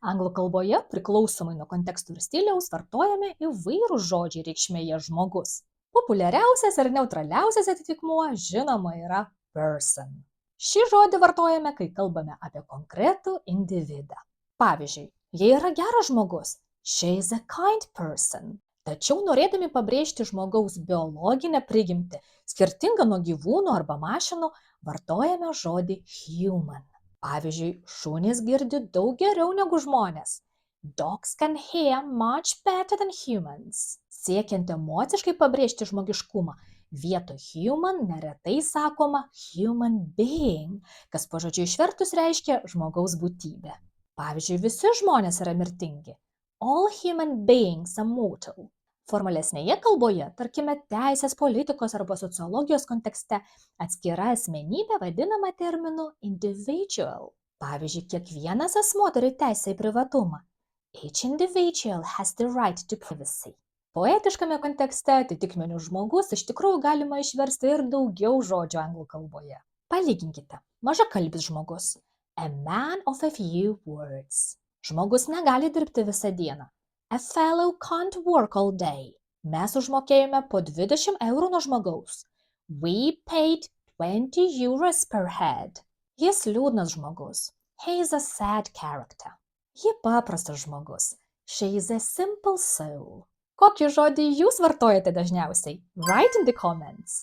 Anglų kalboje priklausomai nuo kontekstų ir stiliaus vartojami įvairūs žodžiai reikšmėje žmogus. Populiariausias ir neutraliausias atitikmuo žinoma yra person. Šį žodį vartojame, kai kalbame apie konkretų individą. Pavyzdžiui, jie yra geras žmogus. She is a kind person. Tačiau norėdami pabrėžti žmogaus biologinę prigimtį, skirtingą nuo gyvūnų arba mašinų, vartojame žodį human. Pavyzdžiui, šunys girdi daug geriau negu žmonės. Dogs can hear much better than humans. Siekiant emociškai pabrėžti žmogiškumą, vietoj human neretai sakoma human being, kas pažodžiui išvertus reiškia žmogaus būtybė. Pavyzdžiui, visi žmonės yra mirtingi. All human beings are mortal. Formalesnėje kalboje, tarkime teisės, politikos arba sociologijos kontekste, atskira asmenybė vadinama terminu individual. Pavyzdžiui, kiekvienas asmuo turi teisę į privatumą. Each individual has the right to privacy. Poetiškame kontekste atitikmeniu žmogus iš tikrųjų galima išversti ir daugiau žodžių anglų kalboje. Palyginkite. Mažakalbis žmogus. A man of a few words. Žmogus negali dirbti visą dieną. A fellow can't work all day. Mes užmokėjome po 20 eurų nuo žmogaus. We paid 20 euros per head. Jis liūdnas žmogus. He is a sad character. Ji paprastas žmogus. She is a simple soul. Kokį žodį jūs vartojate dažniausiai? Write in the comments.